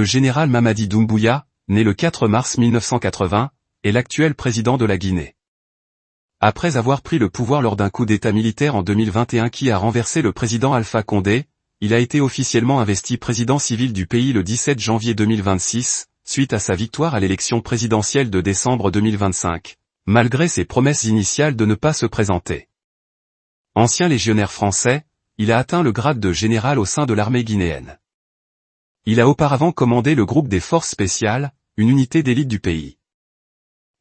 Le général Mamadi Doumbouya, né le 4 mars 1980, est l'actuel président de la Guinée. Après avoir pris le pouvoir lors d'un coup d'État militaire en 2021 qui a renversé le président Alpha Condé, il a été officiellement investi président civil du pays le 17 janvier 2026, suite à sa victoire à l'élection présidentielle de décembre 2025, malgré ses promesses initiales de ne pas se présenter. Ancien légionnaire français, il a atteint le grade de général au sein de l'armée guinéenne. Il a auparavant commandé le groupe des forces spéciales, une unité d'élite du pays.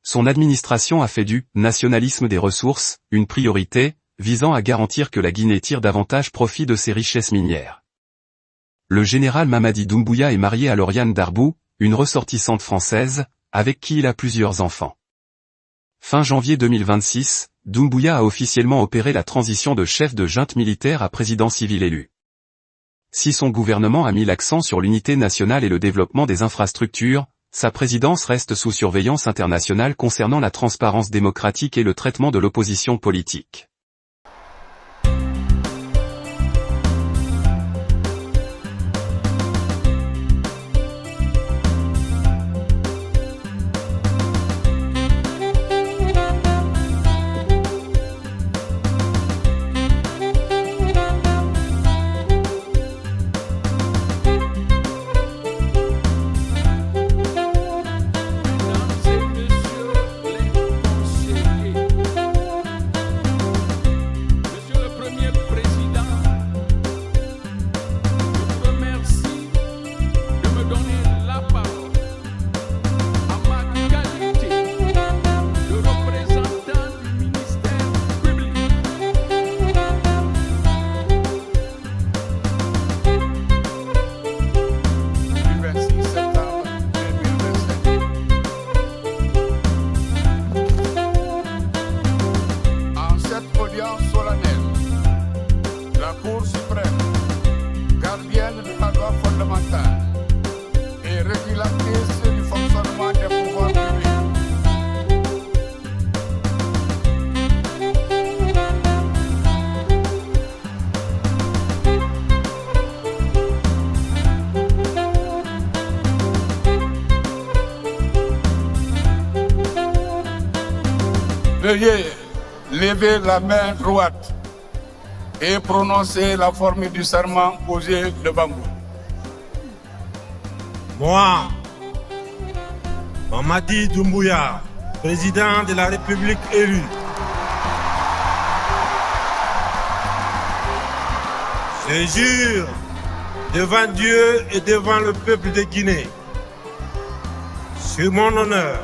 Son administration a fait du « nationalisme des ressources » une priorité, visant à garantir que la Guinée tire davantage profit de ses richesses minières. Le général Mamadi Doumbouya est marié à Lauriane Darbou, une ressortissante française, avec qui il a plusieurs enfants. Fin janvier 2026, Doumbouya a officiellement opéré la transition de chef de junte militaire à président civil élu. Si son gouvernement a mis l'accent sur l'unité nationale et le développement des infrastructures, sa présidence reste sous surveillance internationale concernant la transparence démocratique et le traitement de l'opposition politique. Veuillez lever la main droite et prononcer la formule du serment posé devant vous. Moi, Mamadi Doumbouya, président de la République élu, je jure devant Dieu et devant le peuple de Guinée, sur mon honneur,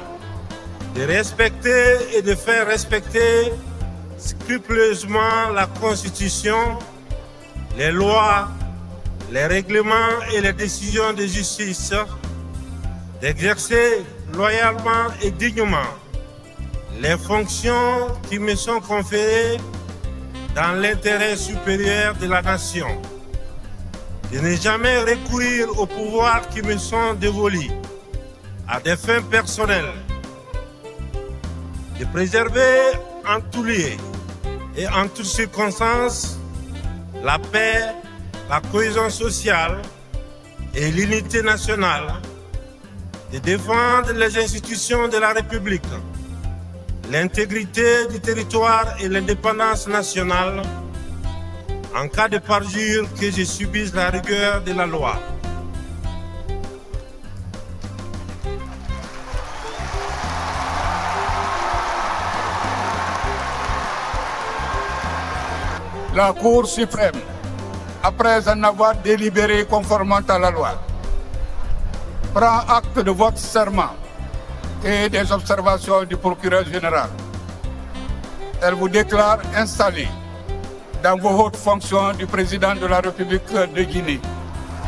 de respecter et de faire respecter scrupuleusement la Constitution, les lois, les règlements et les décisions de justice, d'exercer loyalement et dignement les fonctions qui me sont conférées dans l'intérêt supérieur de la nation, de ne jamais recourir aux pouvoirs qui me sont dévolus à des fins personnelles, de préserver en tout lieu et en toutes circonstances la paix, la cohésion sociale et l'unité nationale, de défendre les institutions de la République, l'intégrité du territoire et l'indépendance nationale, en cas de parjure que je subisse la rigueur de la loi. La Cour suprême, après en avoir délibéré conformément à la loi, prend acte de votre serment et des observations du procureur général. Elle vous déclare installé dans vos hautes fonctions du président de la République de Guinée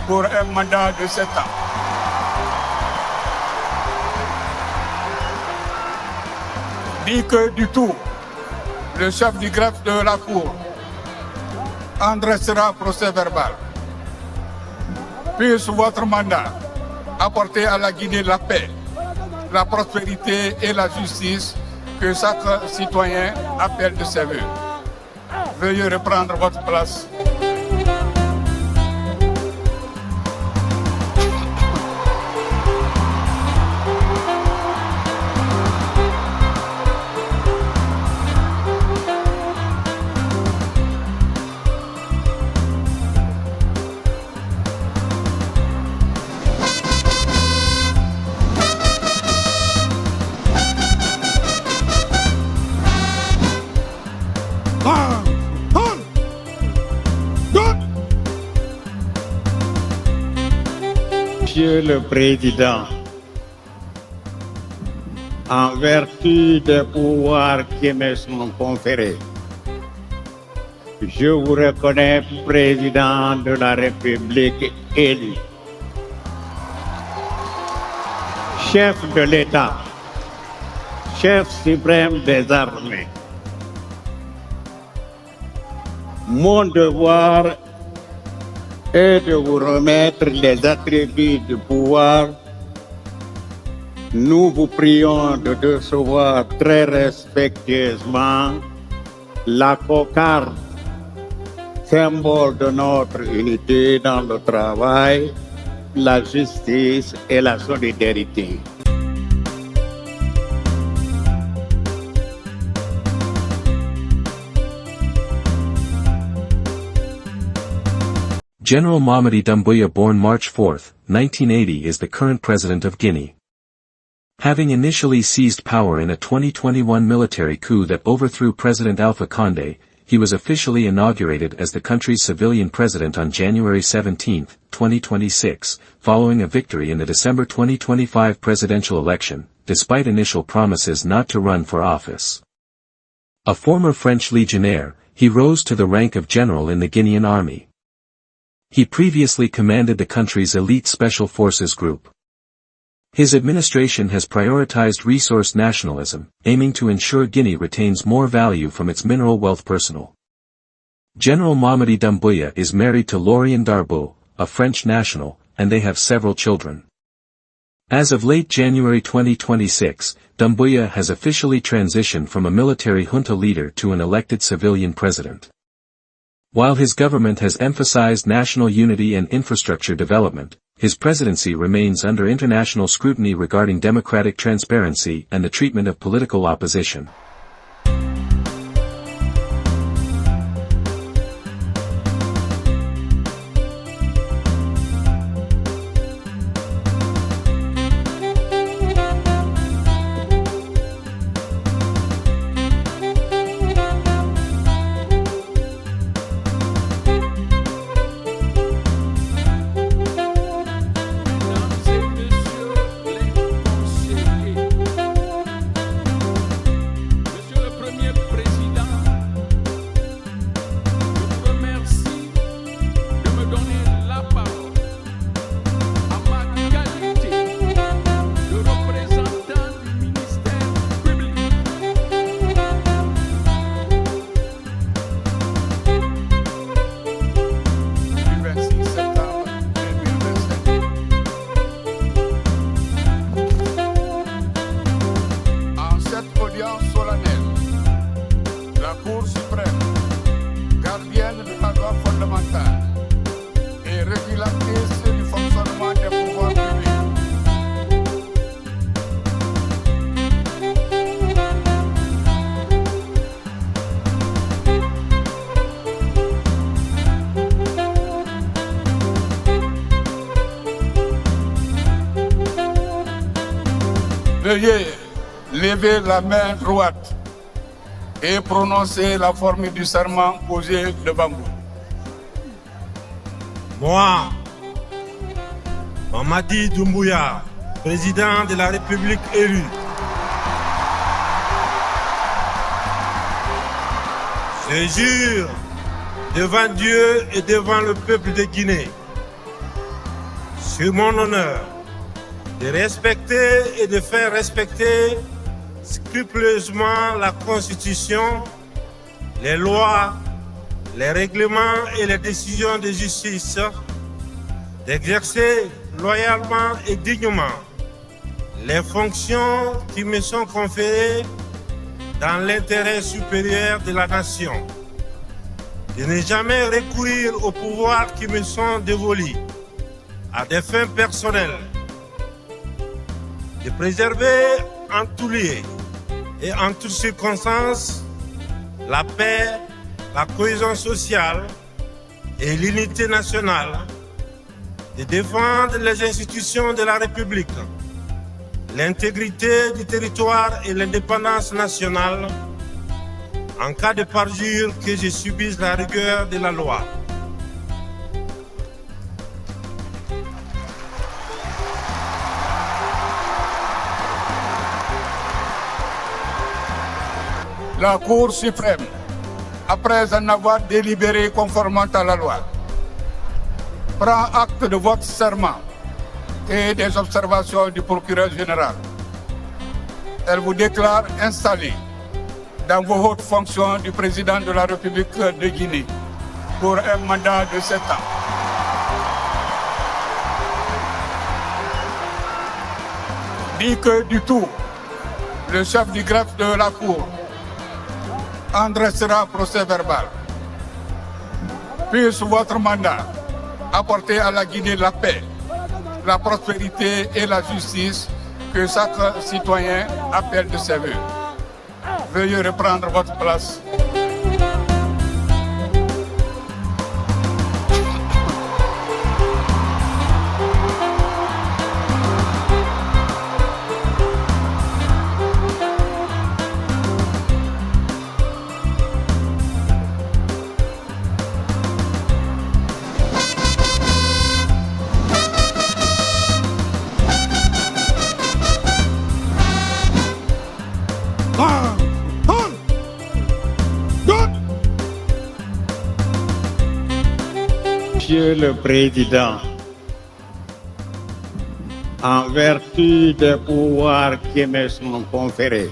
pour un mandat de 7 ans. Dit que du tout, le chef du greffe de la Cour en dressera procès verbal. Puisse votre mandat apporter à la Guinée la paix, la prospérité et la justice que chaque citoyen appelle de ses vœux. Veuillez reprendre votre place. Monsieur le Président, en vertu des pouvoirs qui me sont conférés, je vous reconnais Président de la République élu, chef de l'État, chef suprême des armées. Mon devoir est de vous remettre les attributs du pouvoir. Nous vous prions de recevoir très respectueusement la cocarde, symbole de notre unité dans le travail, la justice et la solidarité. General Mamadi Doumbouya, born March 4, 1980, is the current president of Guinea. Having initially seized power in a 2021 military coup that overthrew President Alpha Condé, he was officially inaugurated as the country's civilian president on January 17, 2026, following a victory in the December 2025 presidential election, despite initial promises not to run for office. A former French legionnaire, he rose to the rank of general in the Guinean army. He previously commanded the country's elite special forces group. His administration has prioritized resource nationalism, aiming to ensure Guinea retains more value from its mineral wealth. General Mamadi Doumbouya is married to Lauriane Darboux, a French national, and they have several children. As of late January 2026, Doumbouya has officially transitioned from a military junta leader to an elected civilian president. While his government has emphasized national unity and infrastructure development, his presidency remains under international scrutiny regarding democratic transparency and the treatment of political opposition. Veuillez lever la main droite et prononcer la formule du serment posé devant vous. Moi, Mamadi Doumbouya, président de la République élu, je jure devant Dieu et devant le peuple de Guinée, sur mon honneur, de respecter et de faire respecter scrupuleusement la Constitution, les lois, les règlements et les décisions de justice, d'exercer loyalement et dignement les fonctions qui me sont conférées dans l'intérêt supérieur de la nation, de ne jamais recourir aux pouvoirs qui me sont dévolus à des fins personnelles, de préserver en tout lieu et en toutes circonstances la paix, la cohésion sociale et l'unité nationale, de défendre les institutions de la République, l'intégrité du territoire et l'indépendance nationale, en cas de parjure que je subisse la rigueur de la loi. La Cour suprême, après en avoir délibéré conformément à la loi, prend acte de votre serment et des observations du procureur général. Elle vous déclare installé dans vos hautes fonctions du président de la République de Guinée pour un mandat de 7 ans. Dit que du tout, le chef du greffe de la Cour en dressera procès verbal. Puisse votre mandat apporter à la Guinée la paix, la prospérité et la justice que chaque citoyen appelle de ses vœux. Veuillez reprendre votre place. Monsieur le Président, en vertu des pouvoirs qui me sont conférés,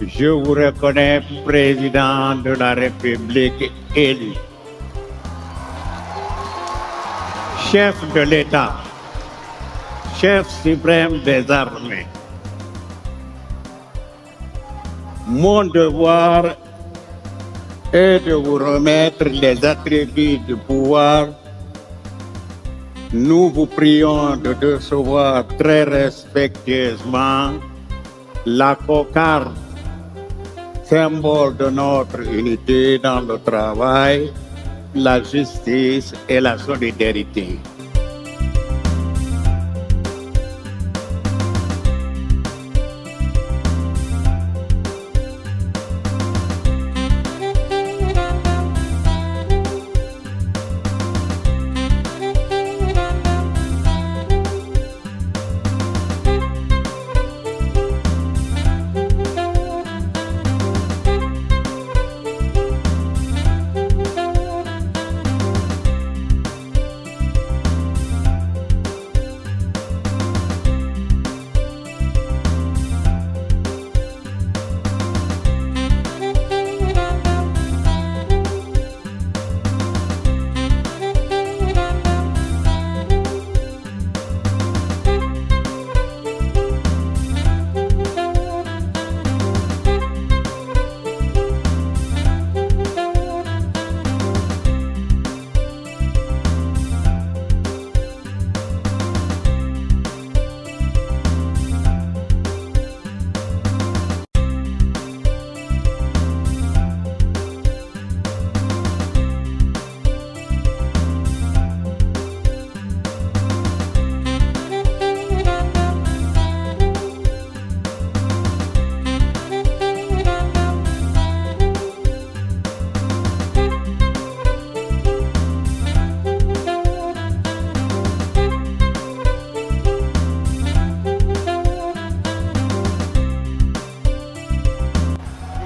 je vous reconnais Président de la République élu, chef de l'État, chef suprême des armées. Mon devoir est de vous remettre les attributs du pouvoir. Nous vous prions de recevoir très respectueusement la cocarde, symbole de notre unité dans le travail, la justice et la solidarité.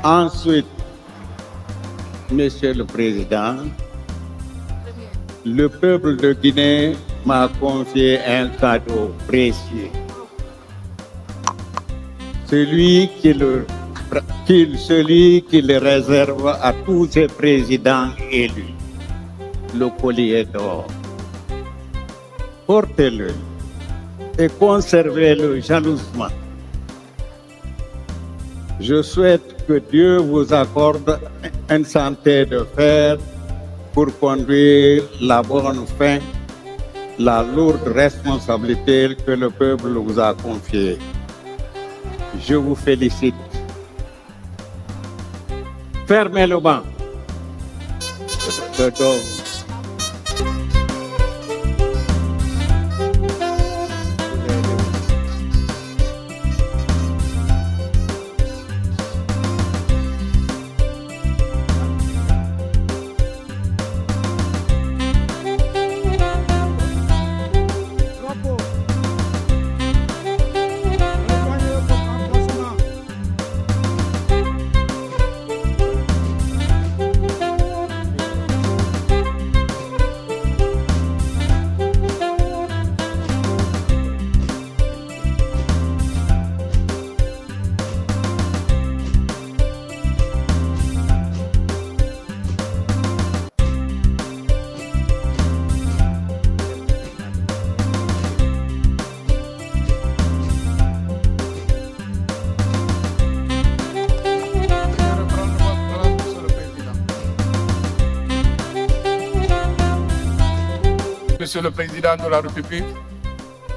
Ensuite, Monsieur le Président, le peuple de Guinée m'a confié un cadeau précieux. Celui qui le réserve à tous ses présidents élus, le collier d'or. Portez-le et conservez-le jalousement. Je souhaite que Dieu vous accorde une santé de fer pour conduire la bonne fin, la lourde responsabilité que le peuple vous a confiée. Je vous félicite. Fermez le banc. Monsieur le Président de la République,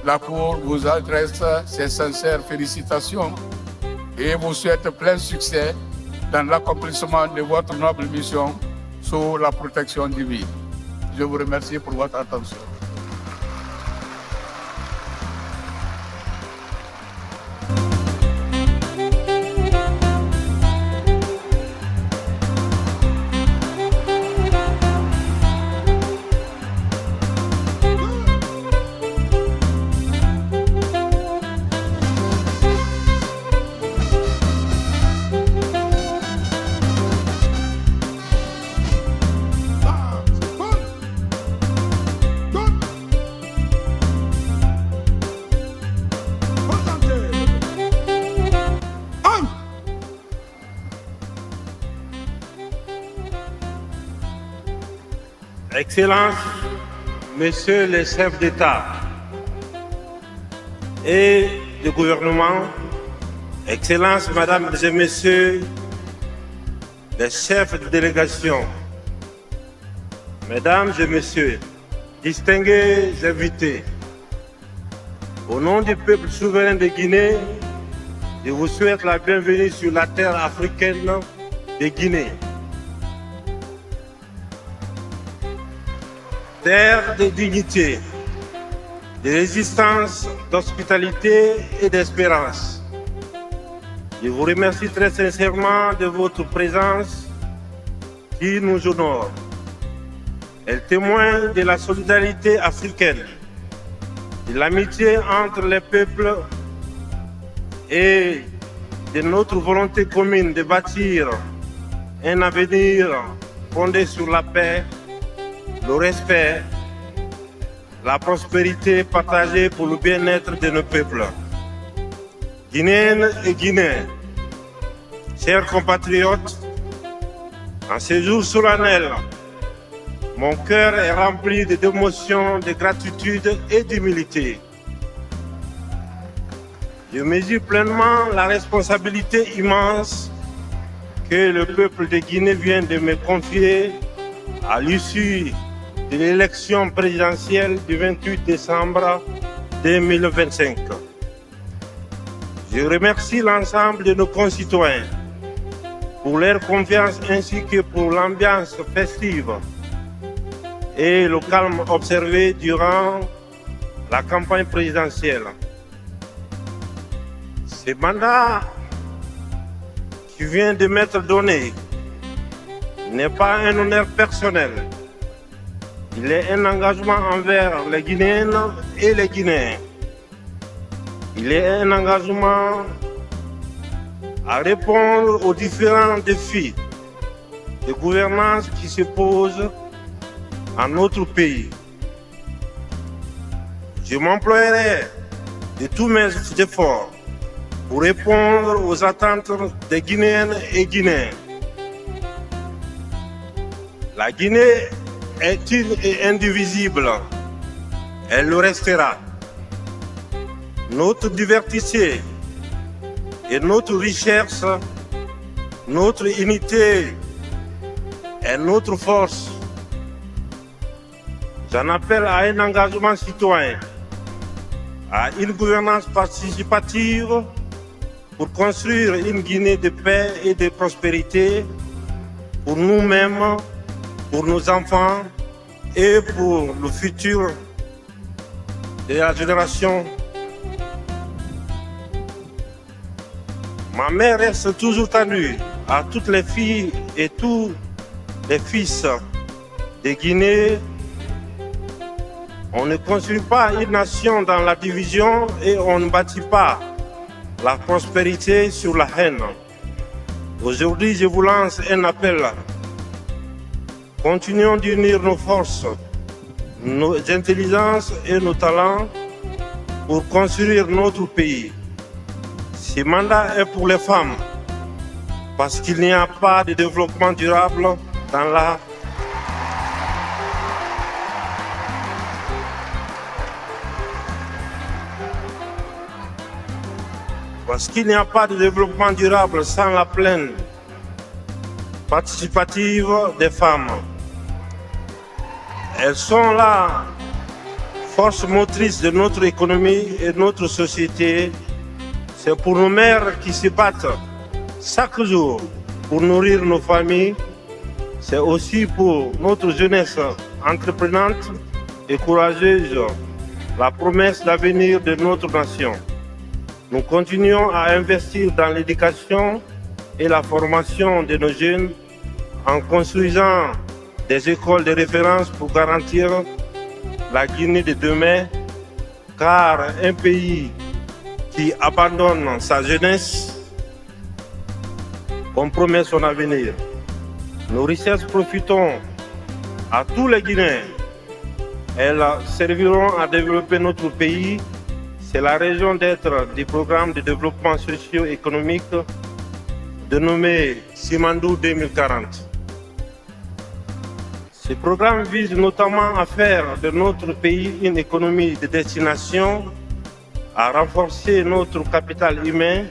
la Cour vous adresse ses sincères félicitations et vous souhaite plein succès dans l'accomplissement de votre noble mission sous la protection divine. Je vous remercie pour votre attention. Excellences, Messieurs les chefs d'État et de gouvernement, Excellences, Mesdames et Messieurs les chefs de délégation, Mesdames et Messieurs, distingués invités, au nom du peuple souverain de Guinée, je vous souhaite la bienvenue sur la terre africaine de Guinée. Terre de dignité, de résistance, d'hospitalité et d'espérance. Je vous remercie très sincèrement de votre présence qui nous honore. Elle témoigne de la solidarité africaine, de l'amitié entre les peuples et de notre volonté commune de bâtir un avenir fondé sur la paix, le respect, la prospérité partagée pour le bien-être de nos peuples. Guinéennes et Guinéens, chers compatriotes, en ce jour solennel, mon cœur est rempli d'émotions, de gratitude et d'humilité. Je mesure pleinement la responsabilité immense que le peuple de Guinée vient de me confier à l'issue de l'élection présidentielle du 28 décembre 2025. Je remercie l'ensemble de nos concitoyens pour leur confiance ainsi que pour l'ambiance festive et le calme observé durant la campagne présidentielle. Ce mandat qui vient de m'être donné n'est pas un honneur personnel. Il est un engagement envers les Guinéennes et les Guinéens. Il est un engagement à répondre aux différents défis de gouvernance qui se posent à notre pays. Je m'emploierai de tous mes efforts pour répondre aux attentes des Guinéennes et Guinéens. La Guinée est une et indivisible. Elle le restera. Notre diversité et notre richesse, notre unité est notre force. J'en appelle à un engagement citoyen, à une gouvernance participative pour construire une Guinée de paix et de prospérité pour nous-mêmes, pour nos enfants et pour le futur de la génération. Ma mère reste toujours tendue à toutes les filles et tous les fils de Guinée. On ne construit pas une nation dans la division et on ne bâtit pas la prospérité sur la haine. Aujourd'hui, je vous lance un appel. Continuons d'unir nos forces, nos intelligences et nos talents pour construire notre pays. Ce mandat est pour les femmes, parce qu'il n'y a pas de développement durable dans la Parce qu'il n'y a pas de développement durable sans la pleine participative des femmes. Elles sont là force motrice de notre économie et de notre société. C'est pour nos mères qui se battent chaque jour pour nourrir nos familles. C'est aussi pour notre jeunesse entreprenante et courageuse, la promesse d'avenir de notre nation. Nous continuons à investir dans l'éducation et la formation de nos jeunes en construisant des écoles de référence pour garantir la Guinée de demain, car un pays qui abandonne sa jeunesse compromet son avenir. Nos richesses profiteront à tous les Guinéens. Elles serviront à développer notre pays. C'est la raison d'être du programme de développement socio-économique dénommé Simandou 2040. Ce programme vise notamment à faire de notre pays une économie de destination, à renforcer notre capital humain,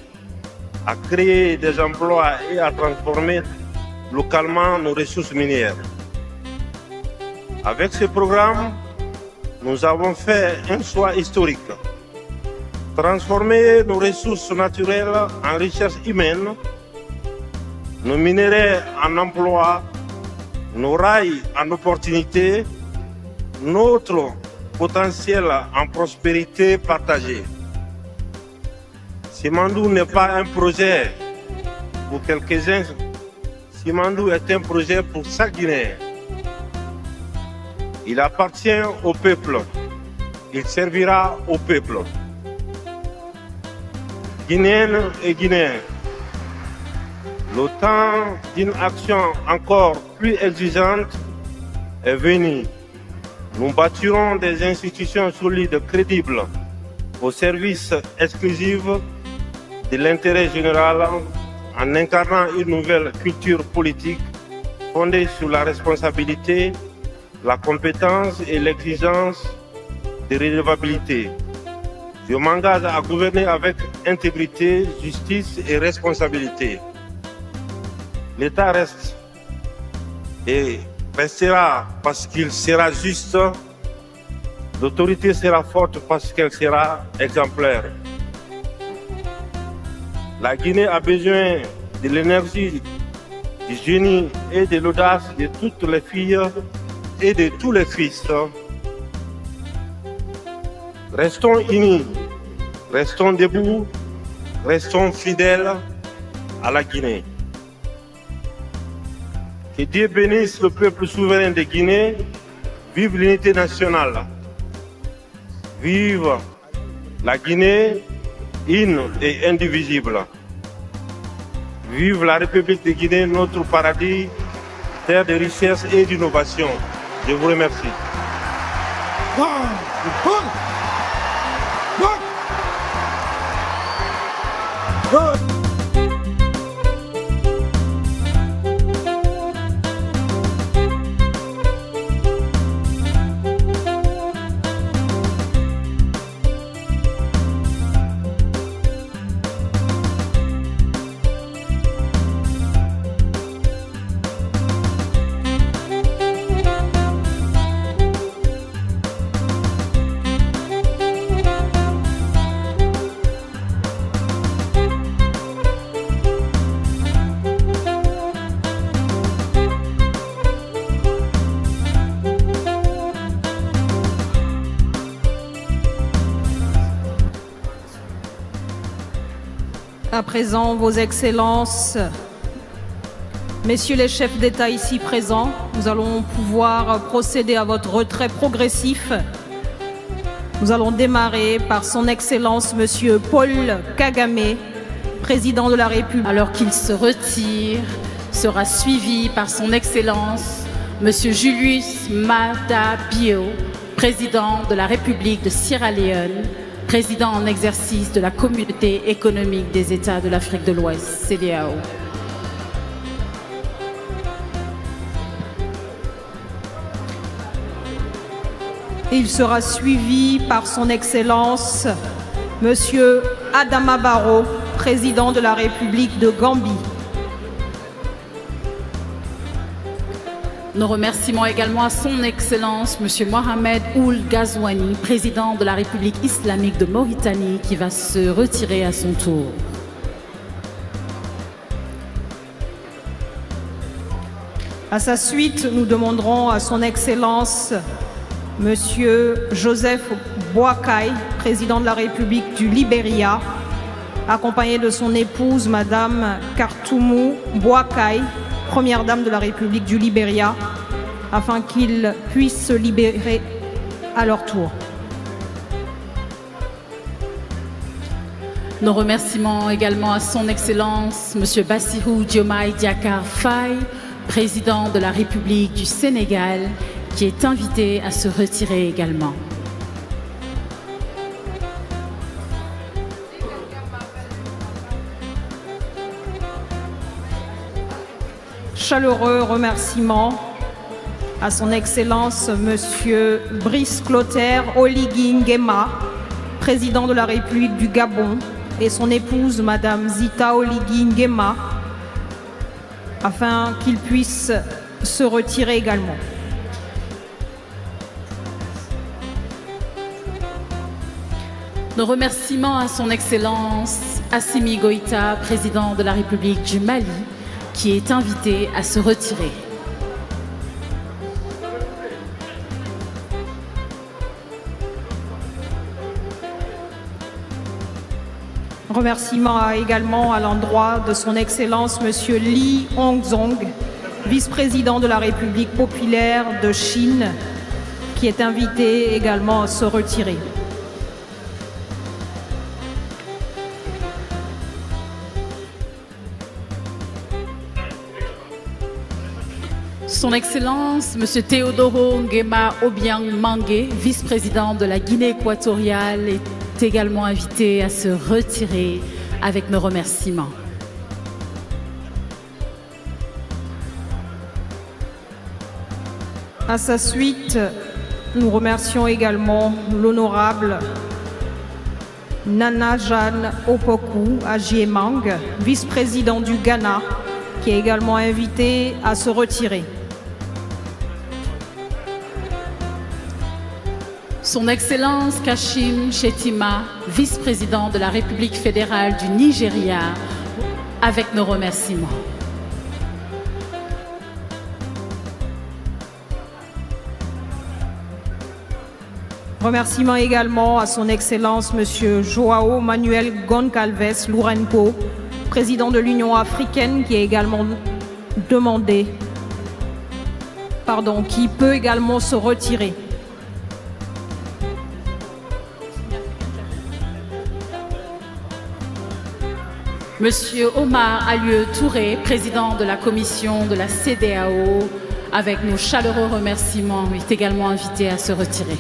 à créer des emplois et à transformer localement nos ressources minières. Avec ce programme, nous avons fait un choix historique. Transformer nos ressources naturelles en richesses humaines, nos minerais en emplois, nos rails en opportunités, notre potentiel en prospérité partagée. Simandou n'est pas un projet pour quelques-uns. Simandou est un projet pour chaque Guinéen. Il appartient au peuple. Il servira au peuple. Guinéennes et Guinéens, le temps d'une action encore plus exigeante est venu. Nous bâtirons des institutions solides, crédibles, au service exclusif de l'intérêt général en incarnant une nouvelle culture politique fondée sur la responsabilité, la compétence et l'exigence de redevabilité. Je m'engage à gouverner avec intégrité, justice et responsabilité. L'État reste et restera parce qu'il sera juste. L'autorité sera forte parce qu'elle sera exemplaire. La Guinée a besoin de l'énergie, du génie et de l'audace de toutes les filles et de tous les fils. Restons unis, restons debout, restons fidèles à la Guinée. Que Dieu bénisse le peuple souverain de Guinée. Vive l'unité nationale. Vive la Guinée, une et indivisible. Vive la République de Guinée, notre paradis, terre de richesse et d'innovation. Je vous remercie. À présent, Vos Excellences, Messieurs les chefs d'État ici présents, nous allons pouvoir procéder à votre retrait progressif. Nous allons démarrer par son Excellence Monsieur Paul Kagame, Président de la République. Alors qu'il se retire, sera suivi par son Excellence Monsieur Julius Maada Bio, Président de la République de Sierra Leone, Président en exercice de la Communauté économique des États de l'Afrique de l'Ouest, CEDEAO. Il sera suivi par son Excellence Monsieur Adama Barrow, Président de la République de Gambie. Nos remerciements également à son Excellence, M. Mohamed Ould Ghazouani, président de la République islamique de Mauritanie, qui va se retirer à son tour. À sa suite, nous demanderons à son Excellence, M. Joseph Boakai, président de la République du Libéria, accompagné de son épouse, Madame Kartoumou Boakai, première dame de la République du Libéria, afin qu'ils puissent se libérer à leur tour. Nos remerciements également à son Excellence, M. Bassirou Diomaye Diakhar Faye, président de la République du Sénégal, qui est invité à se retirer également. Chaleureux remerciements à son Excellence Monsieur Brice Clotaire Oligui Nguema, président de la République du Gabon, et son épouse Madame Zita Oligui Nguema, afin qu'ils puissent se retirer également. Nos remerciements à son Excellence Assimi Goïta, président de la République du Mali, qui est invité à se retirer. Remerciements également à l'endroit de son Excellence Monsieur Li Hongzong, vice-président de la République populaire de Chine, qui est invité également à se retirer. Son Excellence, M. Théodoro Nguema Obiang Mangué, vice-président de la Guinée équatoriale, est également invité à se retirer avec nos remerciements. À sa suite, nous remercions également l'honorable Nana Jeanne Opoku Agyemang, vice-président du Ghana, qui est également invité à se retirer. Son Excellence Kashim Shettima, vice-président de la République fédérale du Nigeria, avec nos remerciements. Remerciements également à son Excellence Monsieur Joao Manuel Goncalves Lourenço, président de l'Union africaine, qui est également demandé, qui peut également se retirer. Monsieur Omar Alieu Touré, président de la commission de la CEDEAO, avec nos chaleureux remerciements, est également invité à se retirer.